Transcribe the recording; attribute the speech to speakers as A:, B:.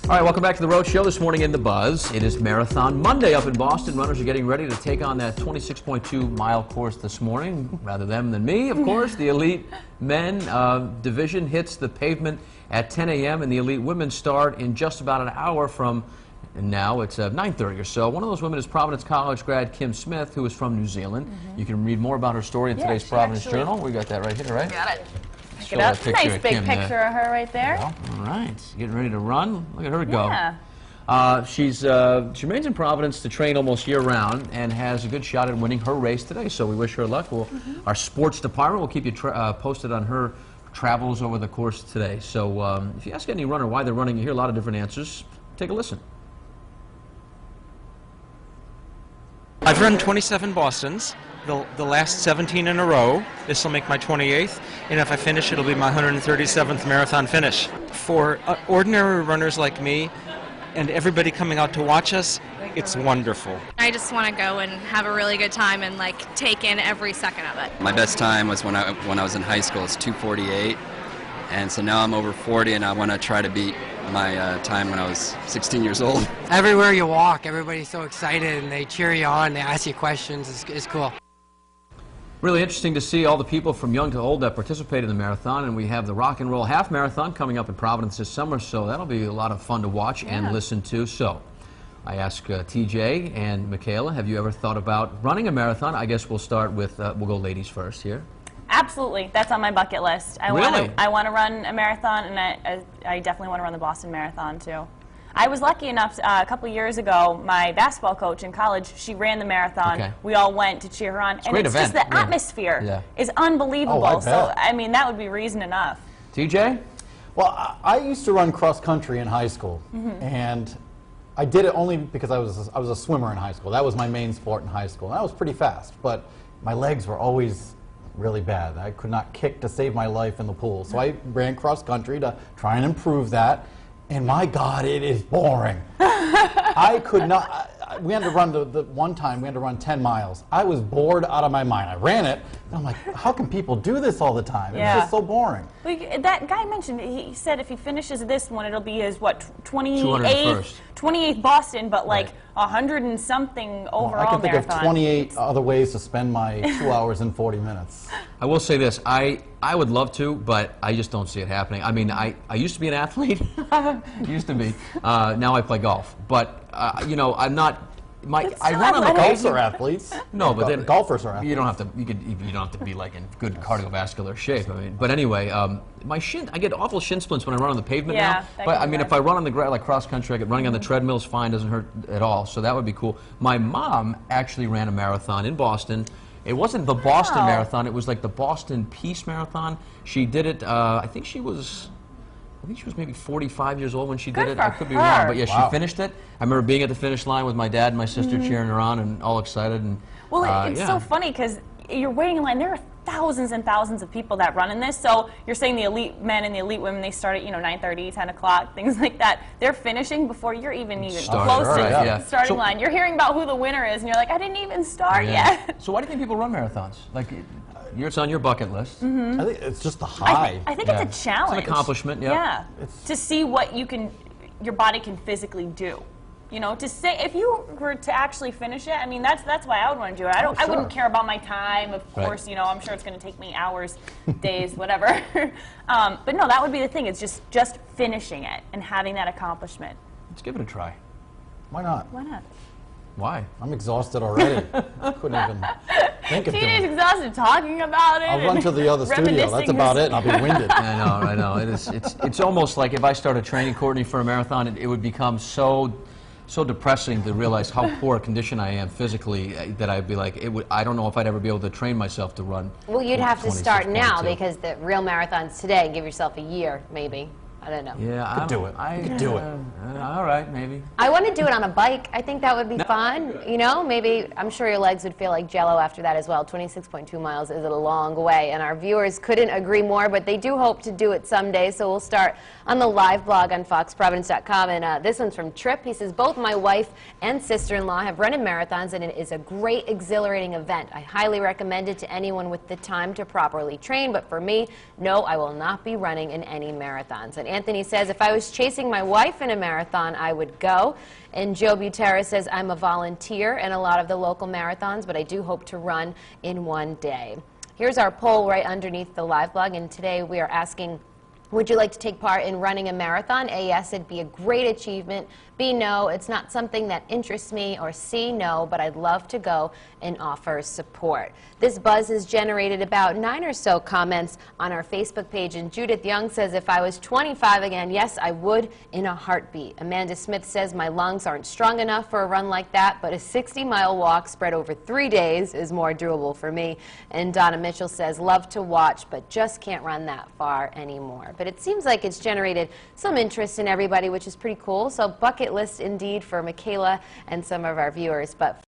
A: All right, welcome back to the Road Show. This morning in the Buzz, it is Marathon Monday up in Boston. Runners are getting ready to take on that 26.2-mile course this morning. Rather them than me, of course. The elite men division hits the pavement at 10 a.m. and the elite women start in just about an hour from now. It's 9:30 or so. One of those women is Providence College grad Kim Smith, who is from New Zealand. You can read more about her story in today's Providence Journal. We got that right here, right?
B: Got it.
A: Show
B: It up. Nice big
A: Kim
B: picture
A: there.
B: of her right there.
A: All right, getting ready to run. Look at her go.
B: Yeah.
A: She remains in Providence to train almost year-round and has a good shot at winning her race today. So we wish her luck. Our sports department will keep you posted on her travels over the course today. So if you ask any runner why they're running, you hear a lot of different answers. Take a listen.
C: I've run 27 Bostons, the last 17 in a row. This will make my 28th, and if I finish, it'll be my 137th marathon finish. For ordinary runners like me and everybody coming out to watch us, it's wonderful.
D: I just want to go and have a really good time and like take in every second of it.
E: My best time was when I was in high school. It's 2:48, and so now I'm over 40, and I want to try to beat my time when I was 16 years old.
F: Everywhere you walk, everybody's so excited and they cheer you on, they ask you questions. It's cool.
A: Really interesting to see all the people from young to old that participate in the marathon, and we have the Rock and Roll Half Marathon coming up in Providence this summer, so that'll be a lot of fun to watch and listen to. So I ask TJ and Michaela, have you ever thought about running a marathon? I guess we'll start with, we'll go ladies first here.
B: Absolutely. That's on my bucket list. I want to run a marathon, and I definitely want to run the Boston Marathon, too. I was lucky enough, a couple years ago, my basketball coach in college, she ran the marathon.
A: Okay.
B: We all went to cheer her on. And
A: great
B: it's
A: event.
B: just the atmosphere is unbelievable.
G: Oh, I bet.
B: So, I mean, that would be reason enough.
A: TJ?
G: Well, I used to run cross country in high school, and I did it only because I was a swimmer in high school. That was my main sport in high school, and I was pretty fast, but my legs were always really bad. I could not kick to save my life in the pool, so I ran cross country to try and improve that, and my God, it is boring. I could not. We had to run one time. We had to run 10 miles. I was bored out of my mind. I ran it, and I'm like, how can people do this all the time? It's just so boring.
B: Well, that guy mentioned, he said if he finishes this one, it'll be his, what, 28th Boston, but like 100 and something overall marathon.
G: I can think of 28 other ways to spend my 2 hours and 40 minutes.
A: I will say this, I would love to, but I just don't see it happening. I mean, I used to be an athlete, used to be. Now I play golf, but you know, I'm not. I run on the
G: Golfers are athletes.
A: No, but then
G: golfers are athletes.
A: You don't have to. You don't have to be like in good cardiovascular shape. I mean, but anyway, my shin. I get awful shin splints when I run on the pavement now. But I mean, if I run on the ground like cross country, I get running on the treadmill's fine. Doesn't hurt at all. So that would be cool. My mom actually ran a marathon in Boston. It wasn't the Boston Marathon. It was like the Boston Peace Marathon. She did it. I think she was maybe 45 years old when she did it. I could be wrong, but yeah, she finished it. I remember being at the finish line with my dad and my sister cheering her on and all excited. And
B: well, it's so funny because you're waiting in line. There are thousands and thousands of people that run in this. So you're saying the elite men and the elite women, they start at 9:30, 10 o'clock, things like that. They're finishing before you're even close to the starting line. You're hearing about who the winner is, and you're like, I didn't even start yet.
A: So why do you think people run marathons? Like, it's on your bucket list.
G: I think it's just the high.
B: I think it's a challenge.
A: It's an accomplishment,
B: Yeah. To see what your body can physically do. You know, to say if you were to actually finish it, I mean, that's why I would want to do it. I wouldn't care about my time, of course. You know, I'm sure it's going to take me hours, days, whatever. But no, that would be the thing. It's just finishing it and having that accomplishment.
A: Let's give it a try.
G: Why not?
B: Why not?
A: Why?
G: I'm exhausted already. Couldn't even think of
B: TJ's
G: it.
B: exhausted talking about it.
G: I'll run to the other studio. That's about it, and I'll be winded.
A: I know. It's almost like if I started training Courtney for a marathon, it would become so depressing to realize how poor a condition I am physically that I'd be like, I don't know if I'd ever be able to train myself to run.
H: Well, you'd have to start now because the real marathons today, give yourself a year, maybe. I don't know.
A: Yeah, I
G: could do it. I could do it.
A: All right, maybe.
H: I want to do it on a bike. I think that would be fun. You know, maybe, I'm sure your legs would feel like Jell-O after that as well. 26.2 miles is a long way, and our viewers couldn't agree more, but they do hope to do it someday, so we'll start on the live blog on foxprovidence.com, and this one's from Trip. He says, both my wife and sister-in-law have run in marathons, and it is a great, exhilarating event. I highly recommend it to anyone with the time to properly train, but for me, no, I will not be running in any marathons. And Anthony says, if I was chasing my wife in a marathon, I would go. And Joe Butera says, I'm a volunteer in a lot of the local marathons, but I do hope to run in one day. Here's our poll right underneath the live blog, and today we are asking, would you like to take part in running a marathon? A, yes, it'd be a great achievement. B, no, it's not something that interests me. Or C, no, but I'd love to go and offer support. This buzz has generated about 9 or so comments on our Facebook page, and Judith Young says, if I was 25 again, yes, I would in a heartbeat. Amanda Smith says, my lungs aren't strong enough for a run like that, but a 60-mile walk spread over 3 days is more doable for me. And Donna Mitchell says, love to watch, but just can't run that far anymore. But it seems like it's generated some interest in everybody, which is pretty cool. So bucket list indeed for Michaela and some of our viewers. But